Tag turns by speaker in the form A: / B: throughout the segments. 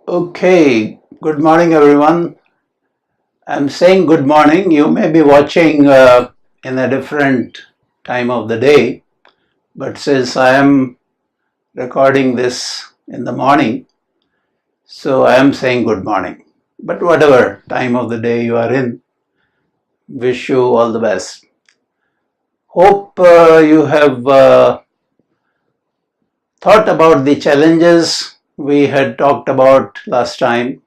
A: Okay, good morning everyone. I'm saying good morning. You may be watching in a different time of the day, but since I am recording this in the morning, so I am saying good morning. But whatever time of the day you are in, wish you all the best. Hope you have thought about the challenges we had talked about last time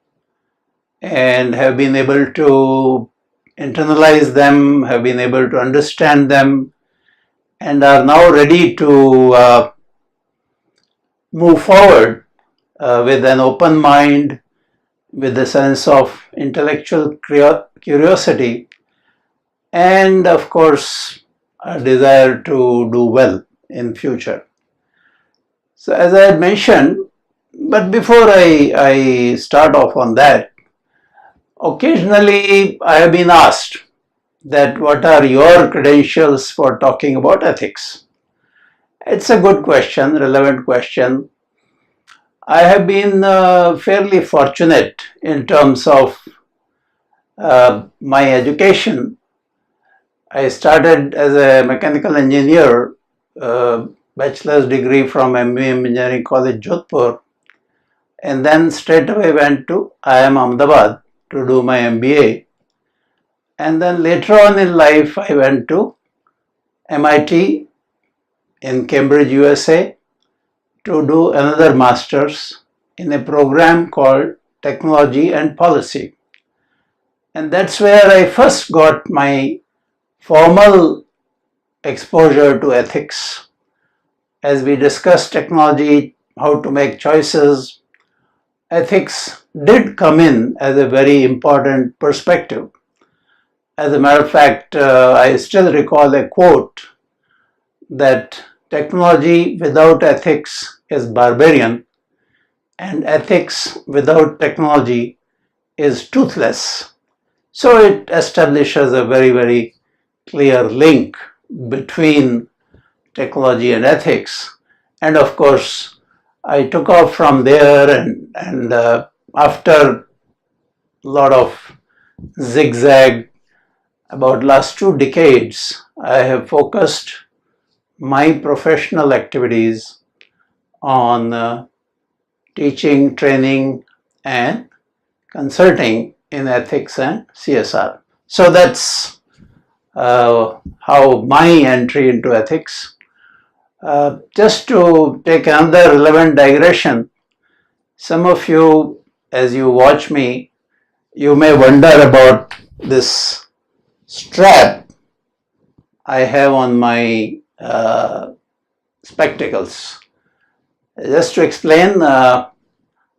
A: and have been able to internalize them, have been able to understand them, and are now ready to move forward with an open mind, with a sense of intellectual curiosity, and of course, a desire to do well in future. So as I had mentioned, but before I start off on that, occasionally I have been asked that what are your credentials for talking about ethics? It's a good question, relevant question. I have been fairly fortunate in terms of my education. I started as a mechanical engineer, bachelor's degree from MBA Engineering College, Jodhpur, and then straight away went to IIM Ahmedabad to do my MBA. And then later on in life, I went to MIT in Cambridge, USA, to do another master's in a program called Technology and Policy. And that's where I first got my formal exposure to ethics. As we discussed technology, how to make choices, ethics did come in as a very important perspective. As a matter of fact, I still recall a quote that technology without ethics is barbarian, and ethics without technology is toothless. So it establishes a very, very clear link between technology and ethics. And of course, I took off from there, and after a lot of zigzag about last 2 decades, I have focused my professional activities on teaching, training, and consulting in ethics and CSR. So that's how my entry into ethics. Just to take another relevant digression, some of you, as you watch me, you may wonder about this strap I have on my spectacles. Just to explain, I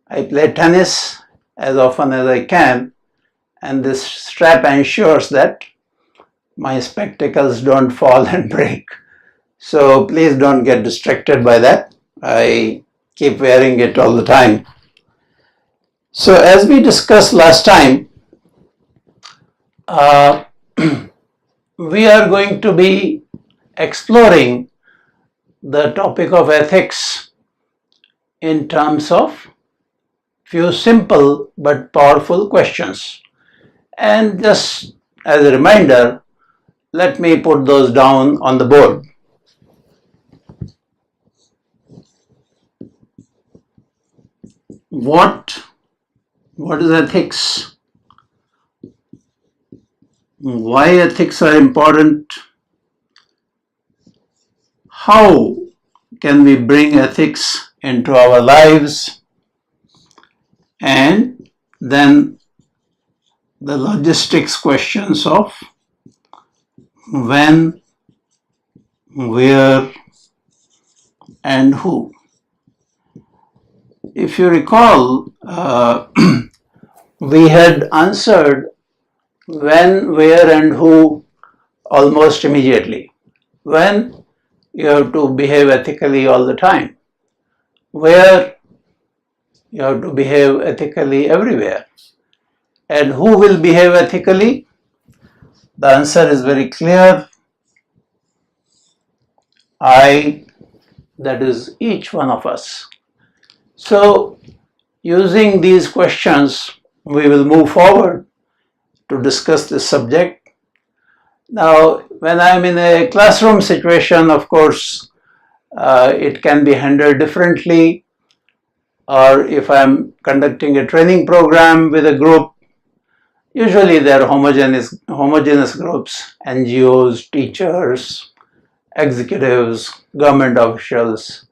A: play tennis as often as I can, and this strap ensures that my spectacles don't fall and break. So please don't get distracted by that. I keep wearing it all the time. So as we discussed last time, we are going to be exploring the topic of ethics in terms of few simple but powerful questions. And just as a reminder, let me put those down on the board. What is ethics? Why ethics are important? How can we bring ethics into our lives? And then the logistics questions of when, where, and who. If you recall, we had answered when, where, and who almost immediately. When, you have to behave ethically all the time. Where, you have to behave ethically everywhere. And who will behave ethically? The answer is very clear. I, that is each one of us. So Using these questions, we will move forward to discuss this subject. Now, when I'm in a classroom situation, of course, it can be handled differently. Or if I'm conducting a training program with a group, usually they're homogeneous groups, NGOs, teachers, executives, government officials.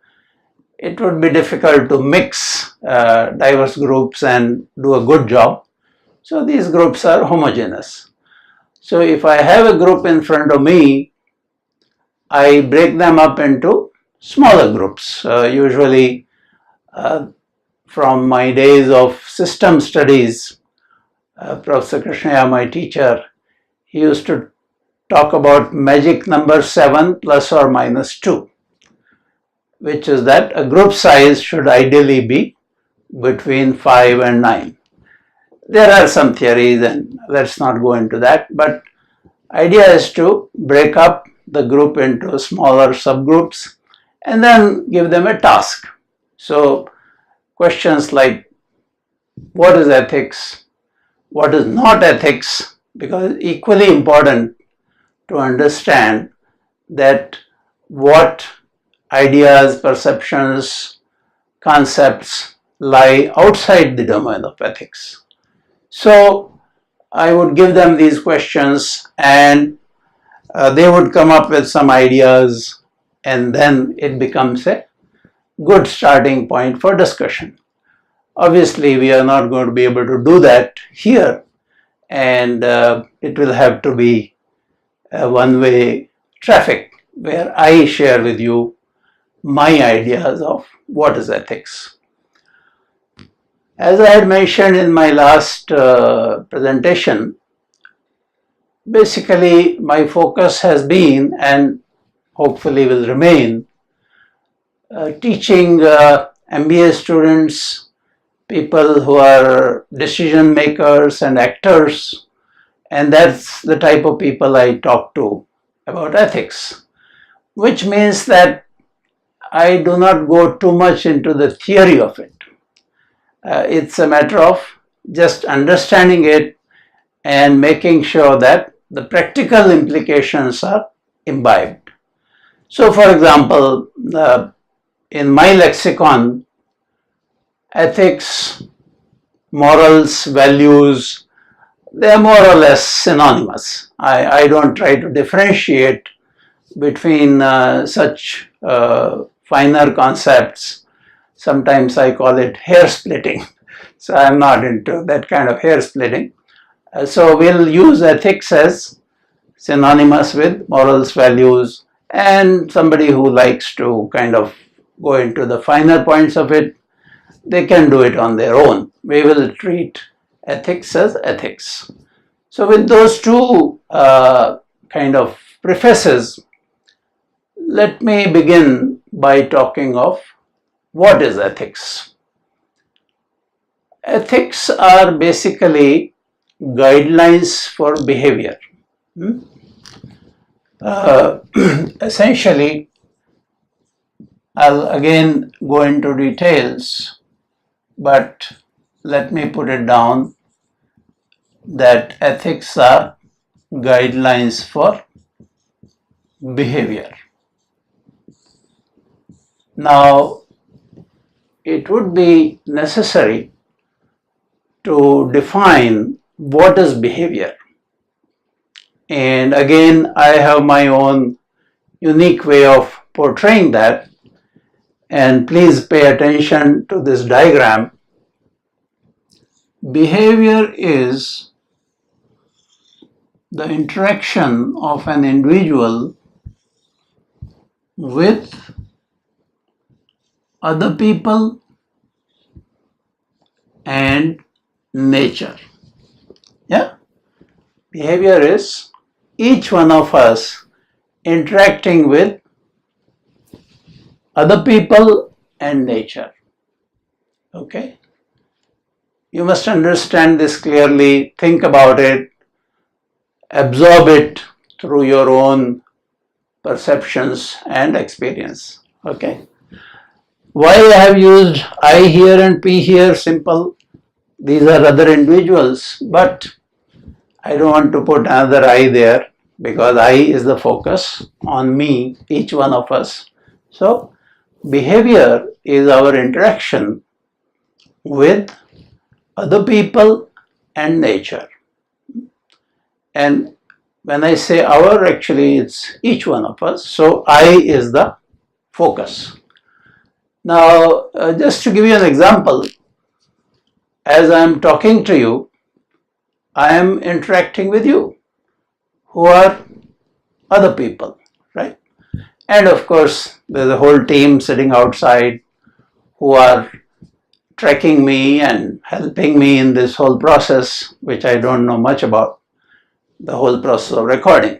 A: It would be difficult to mix diverse groups and do a good job. So these groups are homogeneous. So if I have a group in front of me, I break them up into smaller groups. Usually from my days of system studies, Professor Krishnaya, my teacher, he used to talk about magic number 7 plus or minus 2, which is that a group size should ideally be between 5 and 9. There are some theories, and let's not go into that, but idea is to break up the group into smaller subgroups and then give them a task. So questions like what is ethics, what is not ethics, because it's equally important to understand that what ideas, perceptions, concepts lie outside the domain of ethics. So I would give them these questions and they would come up with some ideas, and then it becomes a good starting point for discussion. Obviously, we are not going to be able to do that here, and it will have to be a one-way traffic where I share with you my ideas of what is ethics. As I had mentioned in my last presentation, basically my focus has been, and hopefully will remain, teaching MBA students, people who are decision makers and actors, and that's the type of people I talk to about ethics, which means that I do not go too much into the theory of it. It's a matter of just understanding it and making sure that the practical implications are imbibed. So, for example, in my lexicon, ethics, morals, values, they are more or less synonymous. I don't try to differentiate between such finer concepts. Sometimes I call it hair splitting. So I'm not into that kind of hair splitting. So we'll use ethics as synonymous with morals, values, and somebody who likes to kind of go into the finer points of it, they can do it on their own. We will treat ethics as ethics. So with those two kind of prefaces, let me begin by talking of what is ethics. Ethics are basically guidelines for behavior. Essentially, I'll again go into details, but let me put it down that ethics are guidelines for behavior. Now, it would be necessary to define what is behavior. And again, I have my own unique way of portraying that. And please pay attention to this diagram. Behavior is the interaction of an individual with other people and nature. Yeah? Behavior is each one of us interacting with other people and nature. Okay? You must understand this clearly, think about it, absorb it through your own perceptions and experience. Okay? Why I have used I here and P here? Simple. These are other individuals, but I don't want to put another I there because I is the focus on me, each one of us. So, behavior is our interaction with other people and nature. And when I say our, actually it's each one of us. So, I is the focus. Now, just to give you an example, as I am talking to you, I am interacting with you, who are other people, right? And of course, there's a whole team sitting outside who are tracking me and helping me in this whole process, which I don't know much about, the whole process of recording.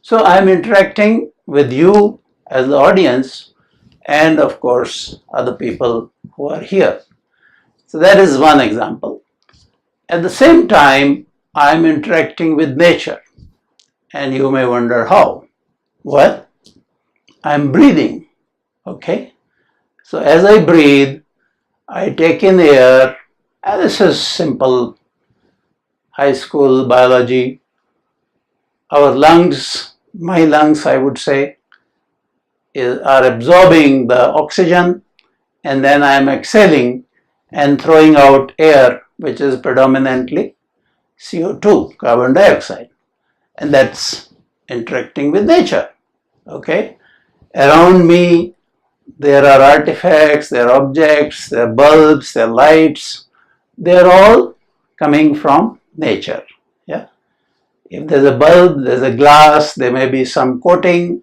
A: So I'm interacting with you as the audience and of course other people who are here. So that is one example. At the same time, I'm interacting with nature. And you may wonder how. Well, I'm breathing, okay? So as I breathe, I take in air, and this is simple high school biology. Our lungs, my lungs, I would say, are absorbing the oxygen, and then I am exhaling and throwing out air, which is predominantly CO2, carbon dioxide, and that's interacting with nature, okay? Around me, there are artifacts, there are objects, there are bulbs, there are lights. They are all coming from nature. Yeah. If there's a bulb, there's a glass, there may be some coating,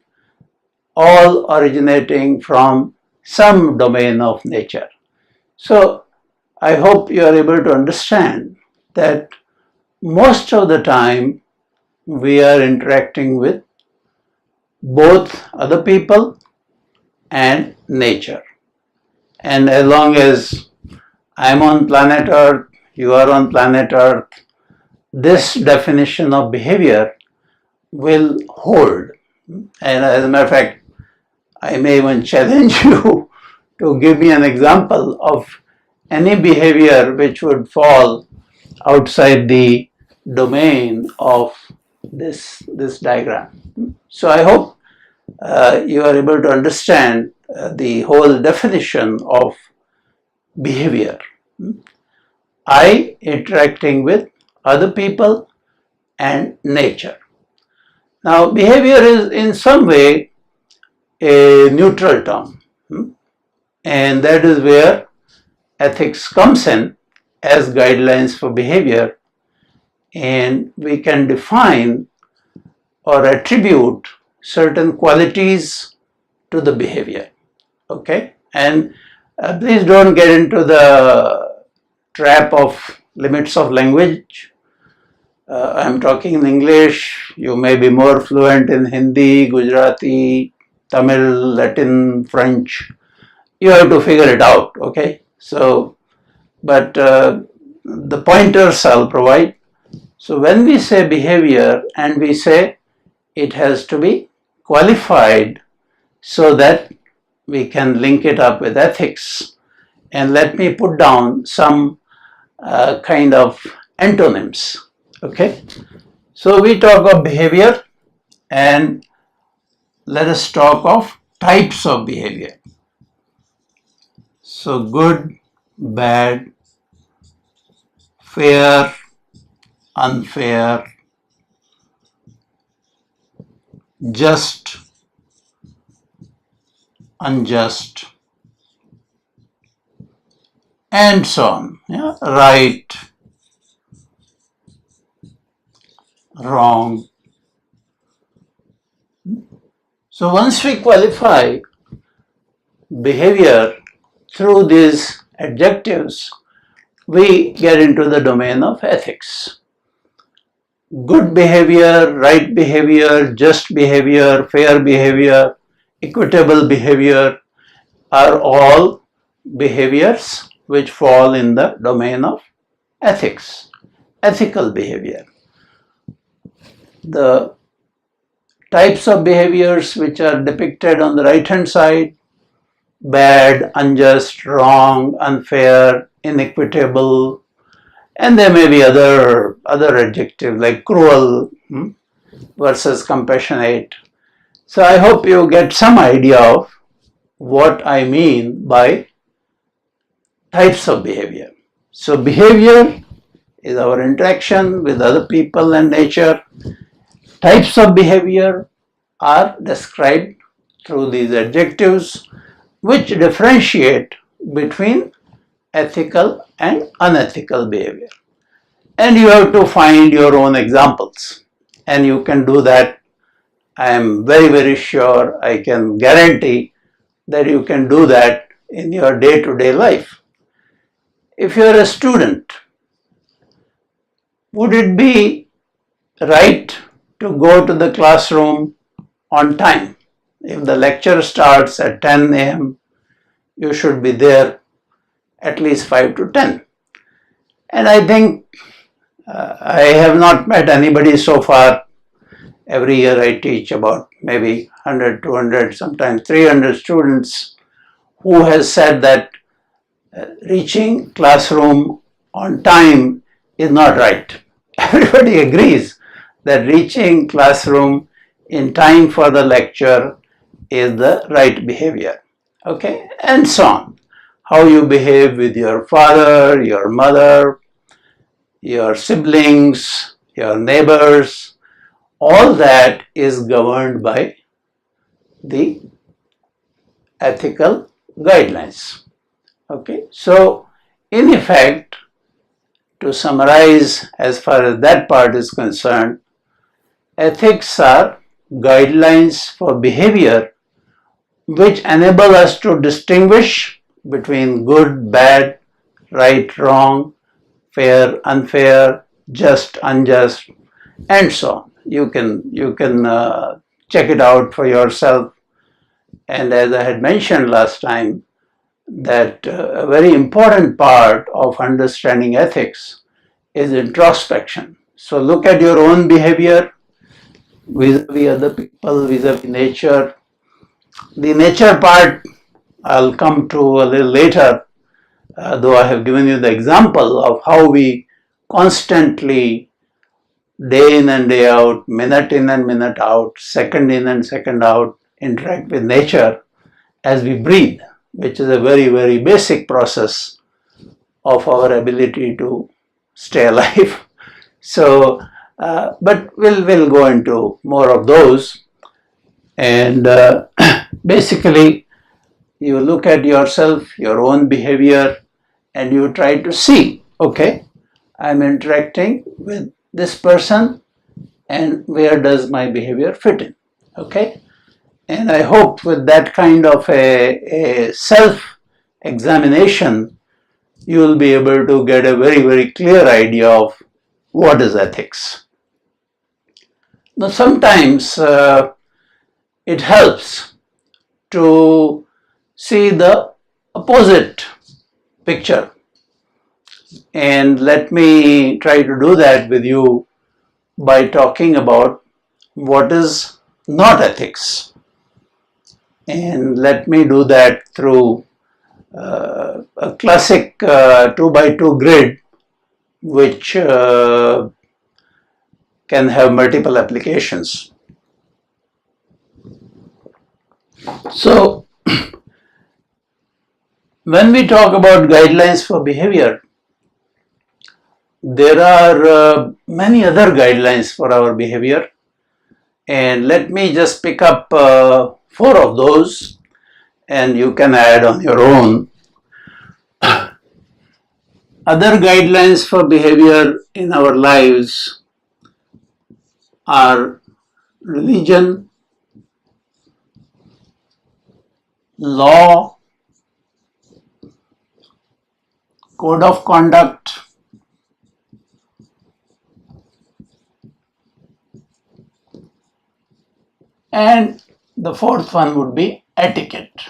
A: all originating from some domain of nature. So I hope you are able to understand that most of the time we are interacting with both other people and nature. And as long as I'm on planet Earth, you are on planet Earth, this definition of behavior will hold. And as a matter of fact, I may even challenge you to give me an example of any behavior which would fall outside the domain of this diagram. So I hope you are able to understand the whole definition of behavior. I interacting with other people and nature. Now, behavior is in some way a neutral term, and that is where ethics comes in as guidelines for behavior, and we can define or attribute certain qualities to the behavior. Okay, and please don't get into the trap of limits of language. I'm talking in English. You may be more fluent in Hindi, Gujarati, Tamil, Latin, French. You have to figure it out, okay? So, but the pointers I'll provide. So when we say behavior and we say it has to be qualified so that we can link it up with ethics. And let me put down some kind of antonyms. Okay, so we talk of behavior and let us talk of types of behavior. So good, bad, fair, unfair, just, unjust, and so on. Yeah? Right, wrong. So once we qualify behavior through these adjectives, we get into the domain of ethics. Good behavior, right behavior, just behavior, fair behavior, equitable behavior are all behaviors which fall in the domain of ethics, ethical behavior. The types of behaviors which are depicted on the right hand side, bad, unjust, wrong, unfair, inequitable, and there may be other adjectives like cruel versus compassionate. So I hope you get some idea of what I mean by types of behavior. So behavior is our interaction with other people and nature. Types of behavior are described through these adjectives which differentiate between ethical and unethical behavior. And you have to find your own examples, and you can do that. I am very, very sure, I can guarantee that you can do that in your day-to-day life. If you are a student, would it be right to go to the classroom on time? If the lecture starts at 10 a.m., you should be there at least 5 to 10. And I think I have not met anybody so far. Every year I teach about maybe 100, 200, sometimes 300 students who has said that reaching classroom on time is not right. Everybody agrees that reaching classroom in time for the lecture is the right behavior. Okay, and so on. How you behave with your father, your mother, your siblings, your neighbors, all that is governed by the ethical guidelines. Okay, so in effect, to summarize as far as that part is concerned, ethics are guidelines for behavior which enable us to distinguish between good, bad, right, wrong, fair, unfair, just, unjust, and so on. You can check it out for yourself. And as I had mentioned last time, that a very important part of understanding ethics is introspection. So look at your own behavior vis-a-vis other people, vis-a-vis nature. The nature part I'll come to a little later, though I have given you the example of how we constantly, day in and day out, minute in and minute out, second in and second out, interact with nature as we breathe, which is a very, very basic process of our ability to stay alive. So, but we'll go into more of those. And basically, you look at yourself, your own behavior, and you try to see, okay, I'm interacting with this person, and where does my behavior fit in, okay? And I hope with that kind of a self-examination, you will be able to get a very, very clear idea of what is ethics. Now, sometimes it helps to see the opposite picture. And let me try to do that with you by talking about what is not ethics. And let me do that through a classic 2x2 grid, which can have multiple applications. So, when we talk about guidelines for behavior, there are many other guidelines for our behavior, and let me just pick up 4 of those, and you can add on your own. Other guidelines for behavior in our lives are religion, law, code of conduct, and the 4th one would be etiquette.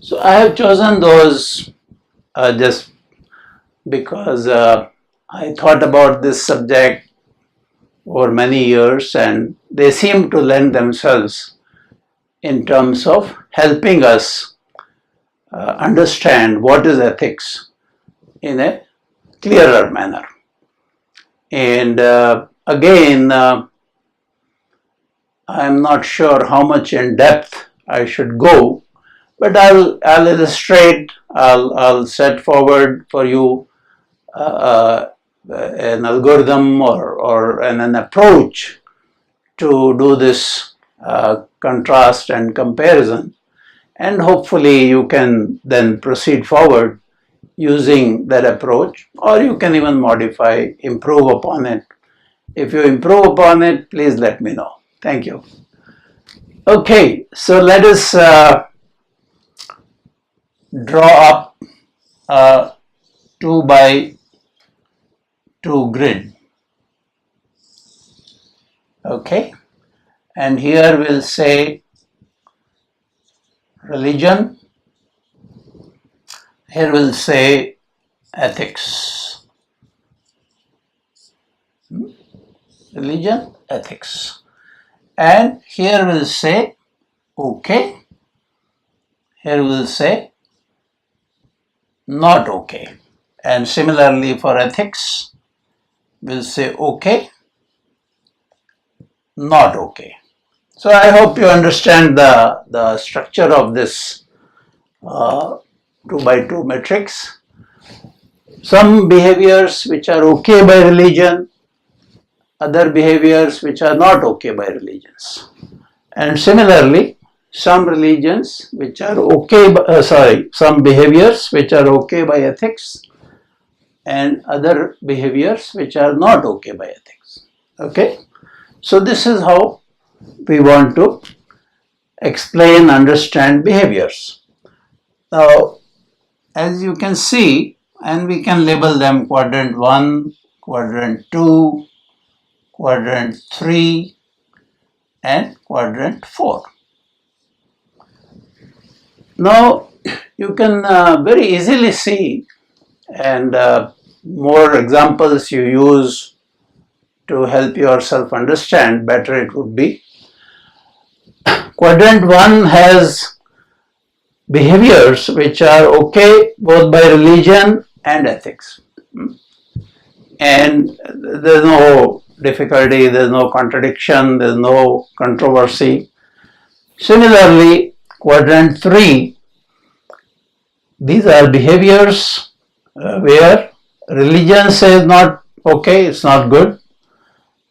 A: So I have chosen those just because I thought about this subject over many years, and they seem to lend themselves in terms of helping us understand what is ethics in a clearer manner. And again, I'm not sure how much in depth I should go, but I'll illustrate, I'll set forward for you an algorithm or an approach to do this contrast and comparison, and hopefully you can then proceed forward using that approach, or you can even modify, improve upon it. If you improve upon it, please let me know. Thank you. Okay, so let us draw up a 2 by 2 grid. Okay, and here we'll say religion, here we'll say ethics. Religion, ethics. And here we'll say okay, here we'll say not okay. And similarly for ethics, we'll say okay, not okay. So I hope you understand the structure of this 2 by 2 matrix. Some behaviors which are okay by religion, other behaviors which are not okay by religions. And similarly, some religions which are okay, some behaviors which are okay by ethics, and other behaviors which are not okay by ethics. Okay? So this is how we want to explain, understand behaviors. Now, as you can see, and we can label them quadrant 1, quadrant 2, quadrant 3, and quadrant 4. Now, you can very easily see, and more examples you use to help yourself understand, better it would be. Quadrant 1 has behaviors which are okay both by religion and ethics. And there's no difficulty, there's no contradiction, there's no controversy. Similarly, quadrant 3, these are behaviors where religion says not okay, it's not good,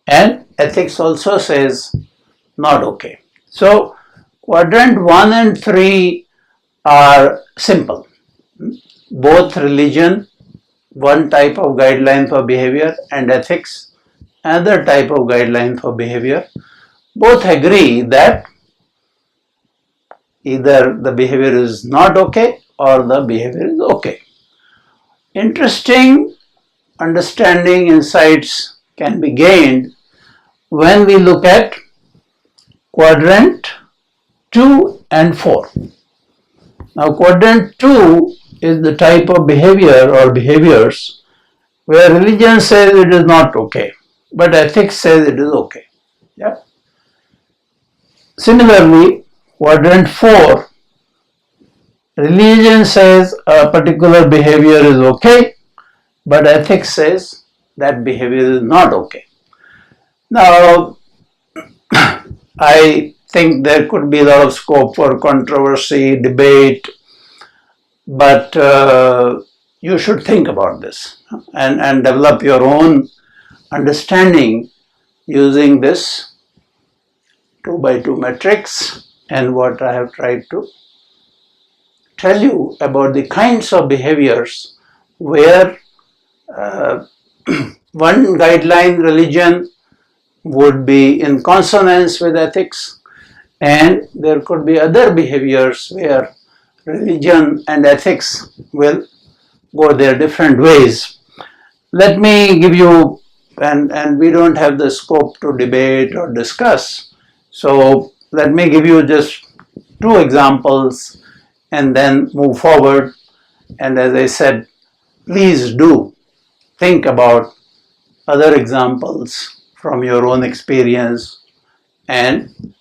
A: and ethics also says not okay. So quadrant 1 and 3 are simple. Both religion, one type of guideline for behavior, and ethics, another type of guideline for behavior, both agree that either the behavior is not okay or the behavior is okay. Interesting understanding insights can be gained when we look at quadrant 2 and 4. Now, quadrant 2 is the type of behavior or behaviors where religion says it is not okay, but ethics says it is okay. Yeah. Similarly, quadrant 4, religion says a particular behavior is okay, but ethics says that behavior is not okay. Now, I think there could be a lot of scope for controversy, debate, but you should think about this and develop your own understanding using this 2 by 2 matrix and what I have tried to tell you about the kinds of behaviors where one guideline, religion, would be in consonance with ethics, and there could be other behaviors where religion and ethics will go their different ways. Let me give you, and we don't have the scope to debate or discuss, so let me give you just 2 examples and then move forward. And as I said, please do think about other examples from your own experience and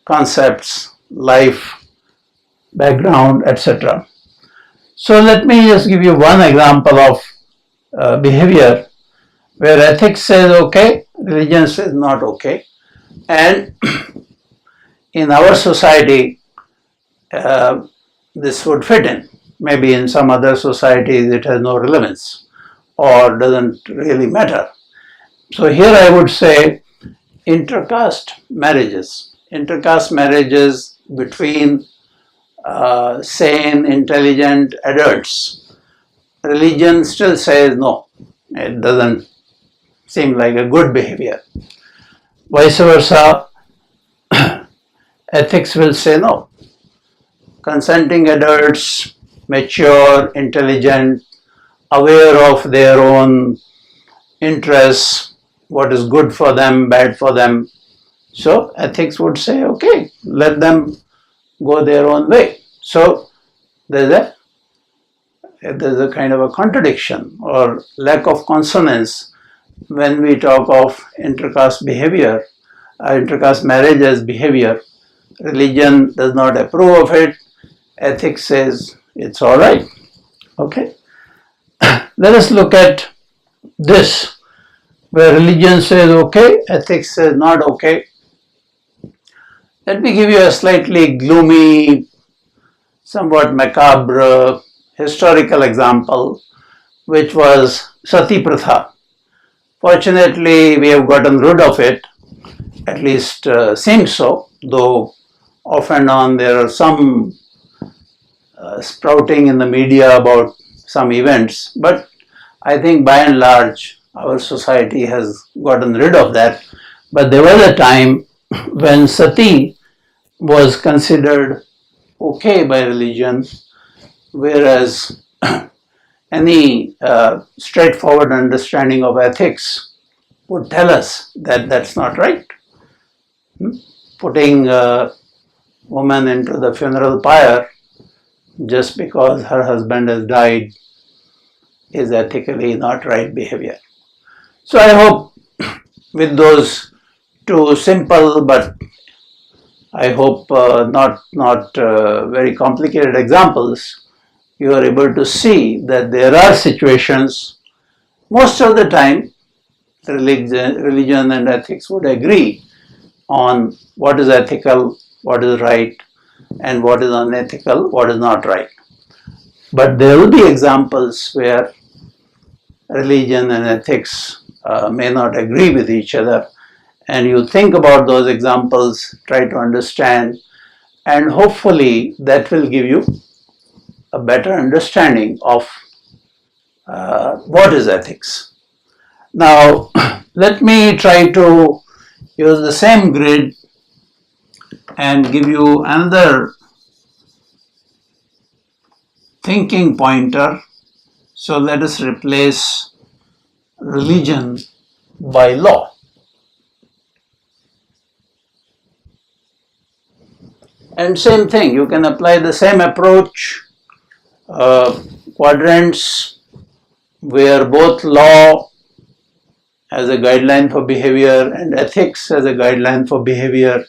A: concepts, life, background, etc. So let me just give you one example of behavior where ethics says okay, religion says not okay. And in our society, this would fit in. Maybe in some other societies it has no relevance or doesn't really matter. So here I would say intercaste marriages. Intercaste marriages between sane, intelligent adults. Religion still says no. It doesn't seem like a good behavior. Vice versa, ethics will say no. Consenting adults, mature, intelligent, aware of their own interests, what is good for them, bad for them. So ethics would say, okay, let them go their own way. So there's a kind of a contradiction or lack of consonance when we talk of intercaste behavior, intercaste marriage as behavior. Religion does not approve of it. Ethics says it's all right. Okay. Let us look at this, where religion says okay, ethics says not okay. Let me give you a slightly gloomy, somewhat macabre historical example, which was Sati Pratha. Fortunately, we have gotten rid of it, at least seems so, though off and on there are some sprouting in the media about some events, but I think by and large our society has gotten rid of that. But there was a time when sati was considered okay by religion, whereas any straightforward understanding of ethics would tell us that that's not right. Putting a woman into the funeral pyre just because her husband has died is ethically not right behavior. So I hope with those two simple but I hope not very complicated examples, you are able to see that there are situations, most of the time religion and ethics would agree on what is ethical, what is right, and what is unethical, what is not right. But there will be examples where religion and ethics may not agree with each other, and you think about those examples, try to understand, and hopefully that will give you a better understanding of what is ethics. Now, let me try to use the same grid and give you another thinking pointer. So let us replace religion by law. And same thing, you can apply the same approach, quadrants where both law as a guideline for behavior and ethics as a guideline for behavior,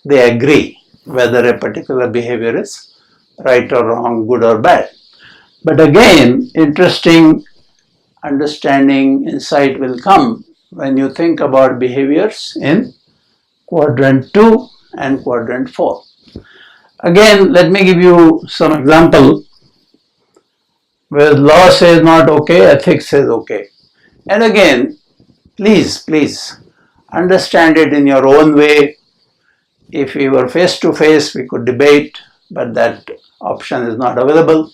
A: they agree whether a particular behavior is right or wrong, good or bad. But again, interesting understanding, insight will come when you think about behaviors in quadrant 2 and quadrant 4. Again, let me give you some example where law says not okay, ethics says okay. And again, please understand it in your own way. If we were face to face, we could debate, but that option is not available.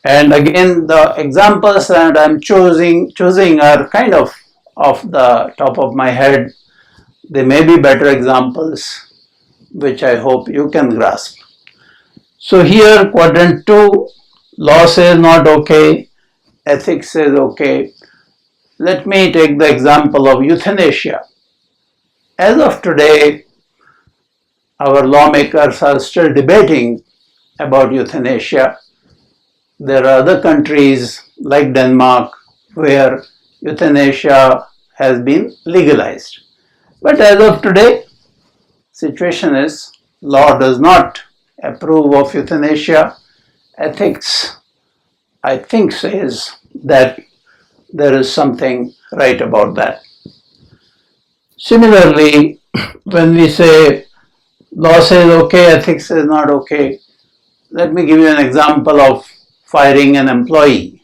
A: And again, the examples that I'm choosing are kind of off the top of my head. They may be better examples, which I hope you can grasp. So here, quadrant 2, law says not okay, ethics says okay. Let me take the example of euthanasia. As of today, our lawmakers are still debating about euthanasia. There are other countries like Denmark where euthanasia has been legalized. But as of today, situation is law does not approve of euthanasia. Ethics, I think, says that there is something right about that. Similarly, when we say law says okay, ethics is not okay, let me give you an example of firing an employee,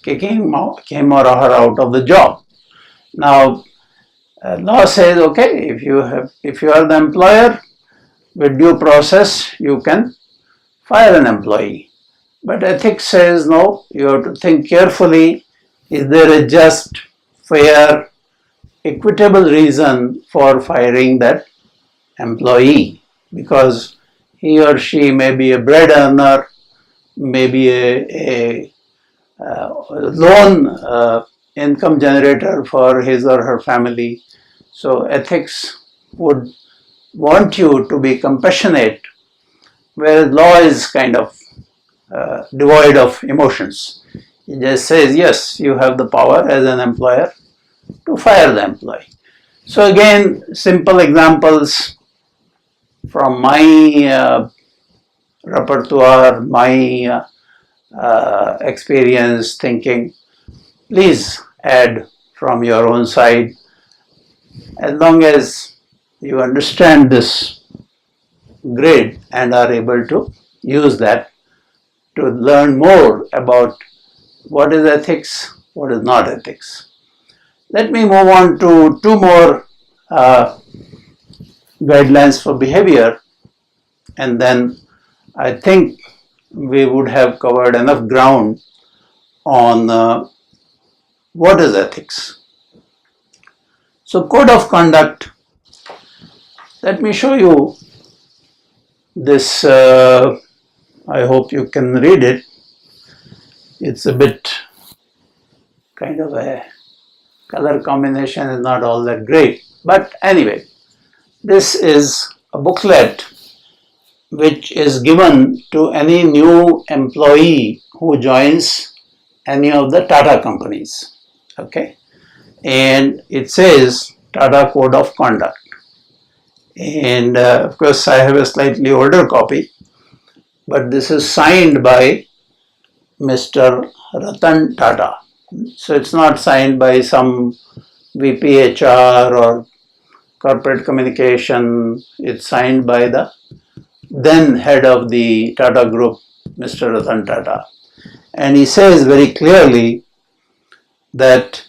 A: kicking him or her out of the job. Now, law says okay, if you are the employer, with due process, you can fire an employee. But ethics says no, you have to think carefully. Is there a just, fair, equitable reason for firing that employee? Because he or she may be a bread earner, maybe a lone income generator for his or her family. So ethics would want you to be compassionate, whereas law is kind of devoid of emotions. It just says, yes, you have the power as an employer to fire the employee. So again, simple examples from my repertoire, my experience, thinking. Please add from your own side, as long as you understand this grid and are able to use that to learn more about what is ethics, what is not ethics. Let me move on to two more guidelines for behavior, and then I think we would have covered enough ground on what is ethics. So, code of conduct. Let me show you this. I hope you can read it. It's a bit kind of a color combination is not all that great. But anyway, this is a booklet which is given to any new employee who joins any of the Tata companies. Okay, and it says Tata Code of Conduct. And of course, I have a slightly older copy, but this is signed by Mr. Ratan Tata. So it's not signed by some VPHR or corporate communication. It's signed by the then head of the Tata Group, Mr. Ratan Tata. And he says very clearly that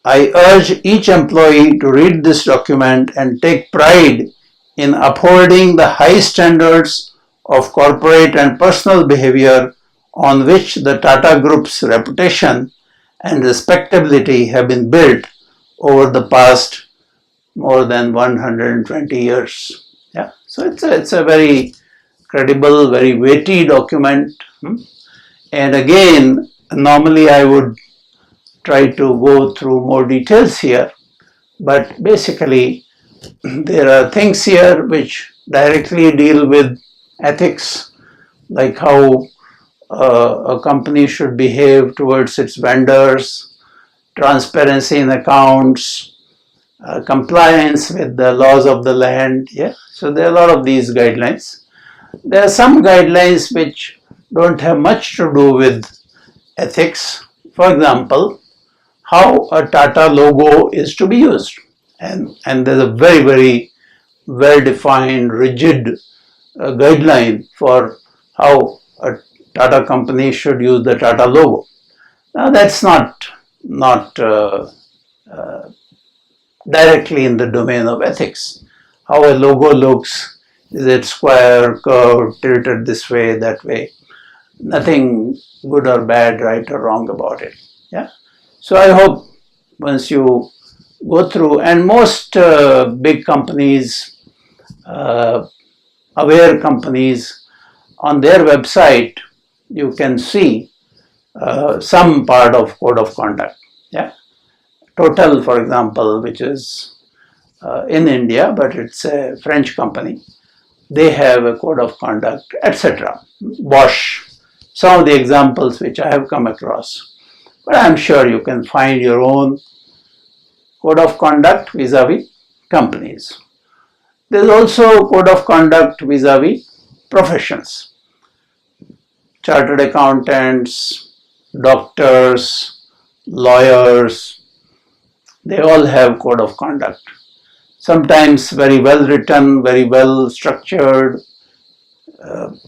A: I urge each employee to read this document and take pride in upholding the high standards of corporate and personal behavior on which the Tata Group's reputation and respectability have been built over the past more than 120 years. Yeah, so it's a very credible, very weighty document. And again, normally I would try to go through more details here, but basically there are things here which directly deal with ethics, like how a company should behave towards its vendors, transparency in accounts, compliance with the laws of the land. Yeah, so there are a lot of these guidelines. There are some guidelines which don't have much to do with ethics. For example, how a Tata logo is to be used. And there's a very, very well-defined, rigid guideline for how a Tata company should use the Tata logo. Now that's not directly in the domain of ethics. How a logo looks, is it square, curved, tilted this way, that way? Nothing good or bad, right or wrong about it. Yeah. So I hope once you go through, and most big companies, aware companies, on their website, you can see some part of code of conduct. Yeah, Total, for example, which is in India, but it's a French company. They have a code of conduct, etc. Bosch, some of the examples which I have come across. But I'm sure you can find your own code of conduct vis-a-vis companies. There is also code of conduct vis-a-vis professions. Chartered accountants, doctors, lawyers, they all have code of conduct. Sometimes very well written, very well structured,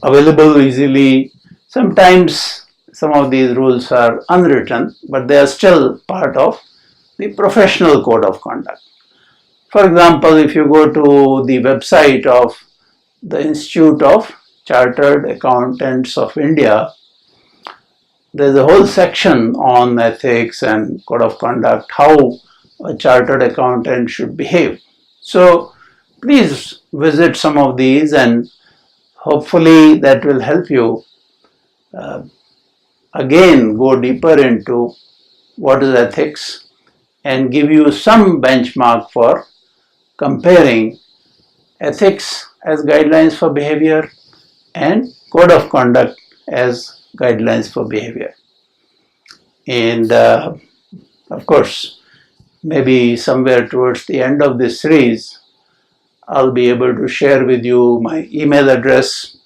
A: available easily. Sometimes some of these rules are unwritten, but they are still part of the professional code of conduct. For example, if you go to the website of the Institute of Chartered Accountants of India, there's a whole section on ethics and code of conduct, how a chartered accountant should behave. So please visit some of these, and hopefully that will help you again go deeper into what is ethics and give you some benchmark for comparing ethics as guidelines for behavior and code of conduct as guidelines for behavior. And of course, maybe somewhere towards the end of this series, I'll be able to share with you my email address,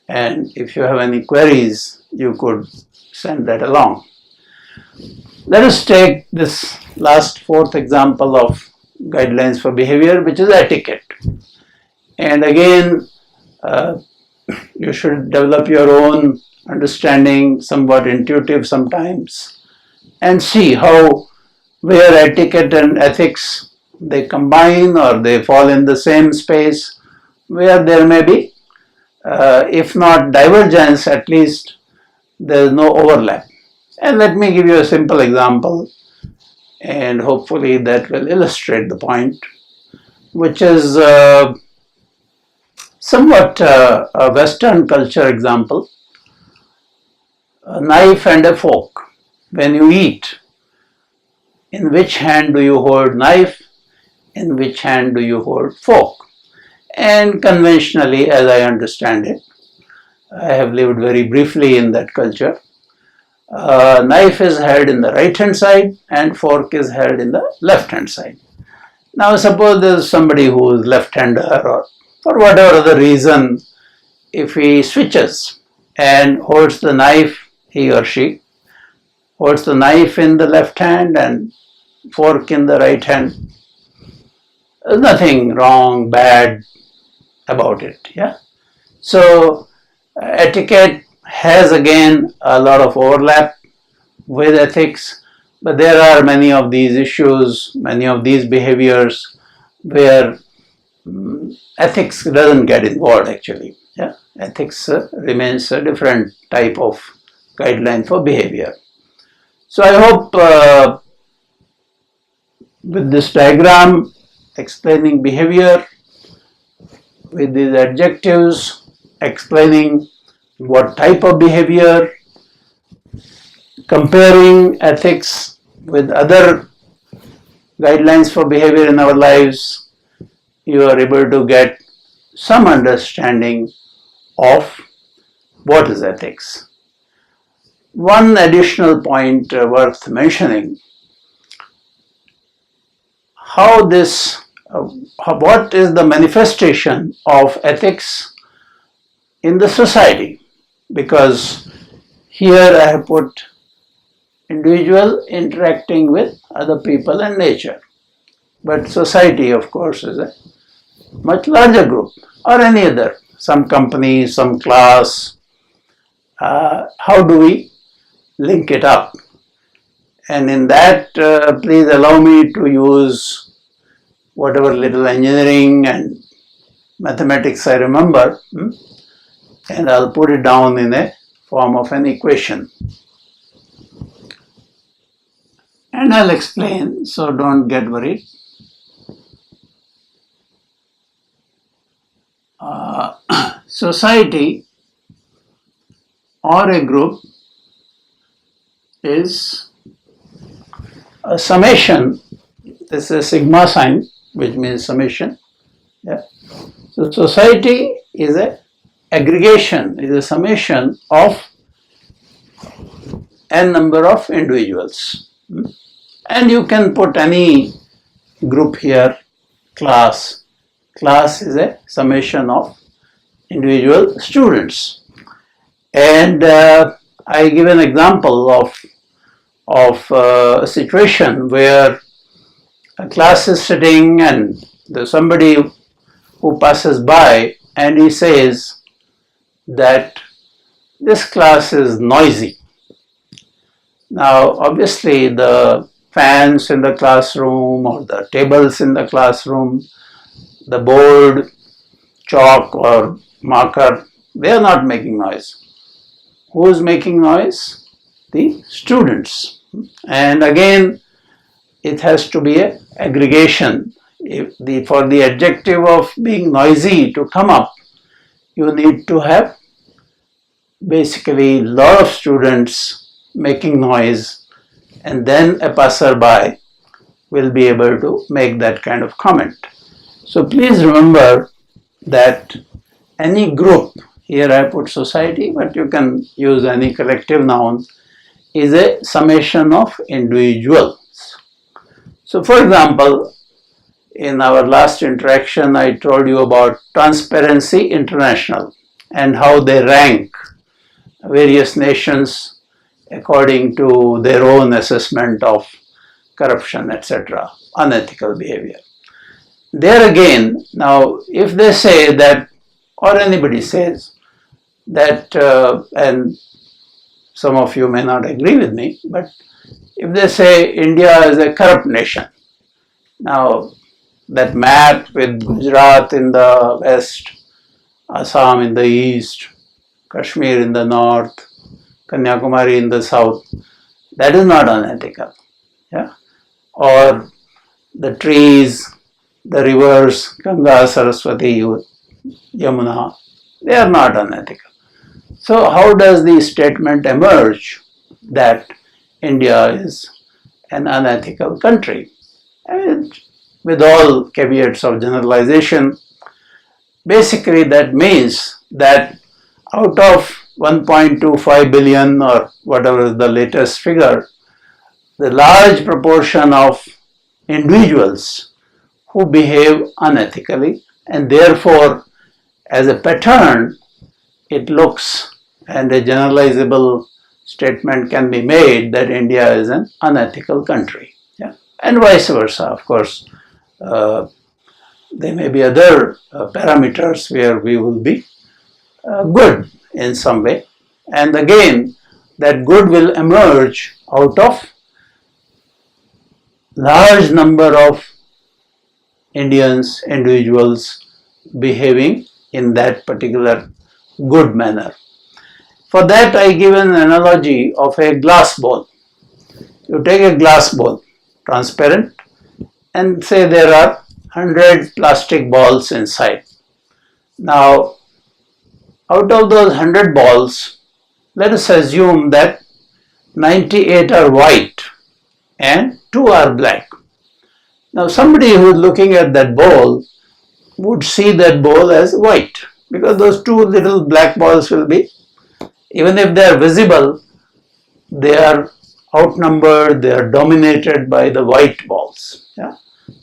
A: and if you have any queries, you could send that along. Let us take this last fourth example of guidelines for behavior, which is etiquette. And again, you should develop your own understanding, somewhat intuitive sometimes, and see how, where etiquette and ethics they combine or they fall in the same space, where there may be, if not divergence, at least there is no overlap. And let me give you a simple example, and hopefully that will illustrate the point, which is somewhat a Western culture example. A knife and a fork. When you eat, in which hand do you hold knife? In which hand do you hold fork? And conventionally, as I understand it, I have lived very briefly in that culture, knife is held in the right hand side and fork is held in the left hand side. Now suppose there is somebody who is left-hander, or for whatever other reason, if he switches and holds the knife, he or she holds the knife in the left hand and fork in the right hand, there's nothing wrong, bad about it. Yeah. So etiquette has again a lot of overlap with ethics, but there are many of these issues, many of these behaviors where ethics doesn't get involved actually. Yeah. Ethics remains a different type of guideline for behavior. So I hope with this diagram explaining behavior, with these adjectives explaining what type of behavior, comparing ethics with other guidelines for behavior in our lives, you are able to get some understanding of what is ethics. One additional point worth mentioning, what is the manifestation of ethics in the society, because here I have put individual interacting with other people and nature, but society of course is a much larger group, or any other, some company, some class. How do we link it up? And in that, please allow me to use whatever little engineering and mathematics I remember, and I'll put it down in a form of an equation. And I'll explain, so don't get worried. Society or a group is a summation. This is a sigma sign, which means summation. Yeah. So society is an aggregation, is a summation of n number of individuals. And you can put any group here, class. Class is a summation of individual students. And I give an example of a situation where a class is sitting and there's somebody who passes by and he says that this class is noisy. Now, obviously, the fans in the classroom or the tables in the classroom, the board, chalk or marker, they are not making noise. Who is making noise? The students. And again, it has to be an aggregation. For the adjective of being noisy to come up, you need to have basically a lot of students making noise, and then a passerby will be able to make that kind of comment. So please remember that any group, here I put society, but you can use any collective noun, is a summation of individuals. So for example, in our last interaction, I told you about Transparency International and how they rank various nations according to their own assessment of corruption, etc., unethical behavior. There again, now if they say that, or anybody says that, and some of you may not agree with me, but if they say India is a corrupt nation, now that map with Gujarat in the west, Assam in the east, Kashmir in the north, Kanyakumari in the south, that is not unethical. Yeah? Or the trees, the rivers, Ganga, Saraswati, Yamuna, they are not unethical. So how does the statement emerge that India is an unethical country? And with all caveats of generalization, basically that means that out of 1.25 billion or whatever is the latest figure, the large proportion of individuals who behave unethically, and therefore as a pattern it looks, and a generalizable statement can be made that India is an unethical country. Yeah? And vice versa, of course. There may be other parameters where we will be good in some way, and again that good will emerge out of large number of individuals behaving in that particular good manner. For that I give an analogy of a glass bowl. You take a glass bowl, transparent, and say there are 100 plastic balls inside. Now, out of those 100 balls, let us assume that 98 are white and 2 are black. Now, somebody who is looking at that bowl would see that bowl as white, because those 2 little black balls will be, even if they are visible, they are outnumbered, they are dominated by the white balls. Yeah?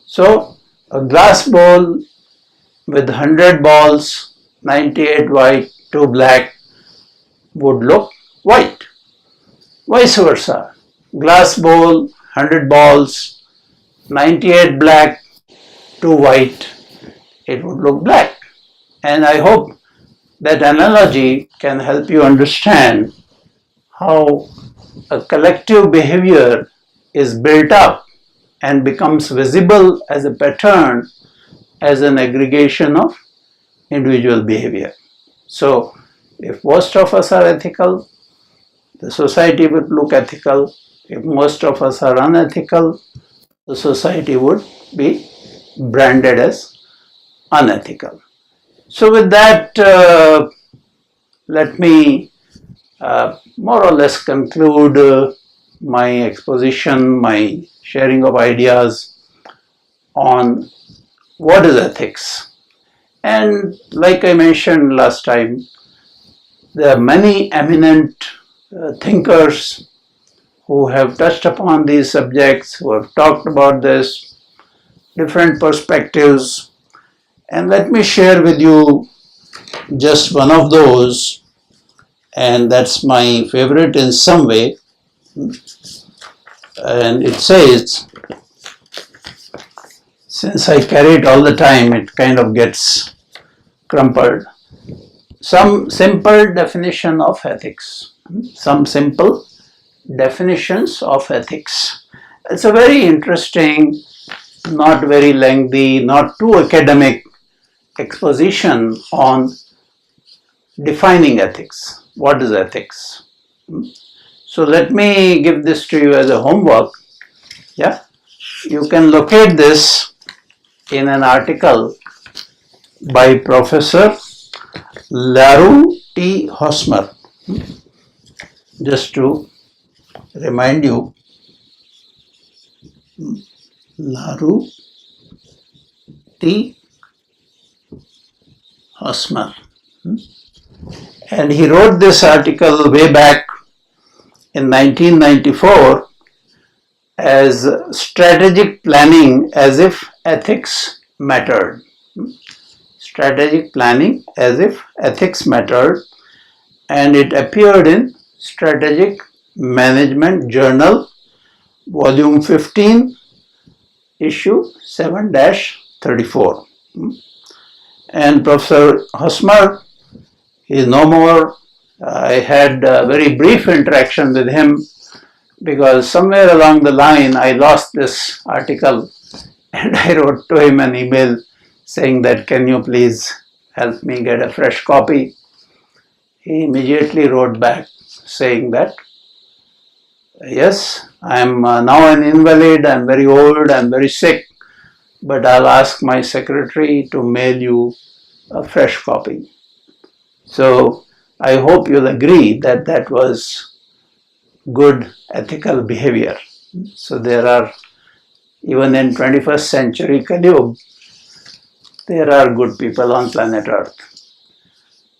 A: So, a glass bowl with 100 balls, 98 white, 2 black, would look white. Vice versa, glass bowl, 100 balls, 98 black, 2 white, it would look black. And I hope that analogy can help you understand how a collective behavior is built up and becomes visible as a pattern as an aggregation of individual behavior. So, if most of us are ethical, the society would look ethical. If most of us are unethical, the society would be branded as unethical. So with that, let me more or less conclude my exposition, my sharing of ideas on what is ethics. And like I mentioned last time, there are many eminent thinkers who have touched upon these subjects, who have talked about this. different perspectives, and let me share with you just one of those, and that's my favorite in some way. And it says, since I carry it all the time, it kind of gets crumpled. Some simple definition of ethics. Some simple definitions of ethics. It's a very interesting, not very lengthy, not too academic exposition on defining ethics. What is ethics? So let me give this to you as a homework. Yeah, you can locate this in an article by Professor Laru T. Hosmer. Just to remind you, Laru T. Hosmer. And he wrote this article way back in 1994 as strategic planning as if ethics mattered. Strategic planning as if ethics mattered, and it appeared in Strategic Management Journal, Volume 15, Issue 7-34. And Professor Hosmer is no more. I had a very brief interaction with him because somewhere along the line I lost this article, and I wrote to him an email saying that, can you please help me get a fresh copy? He immediately wrote back saying that, yes, I am now an invalid, I am very old, I am very sick, but I'll ask my secretary to mail you a fresh copy. So I hope you'll agree that that was good ethical behavior. So there are, even in 21st century Kali, there are good people on planet Earth.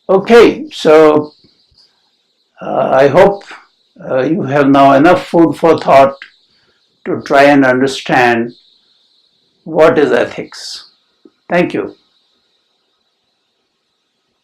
A: Okay, so I hope you have now enough food for thought to try and understand what is ethics. Thank you.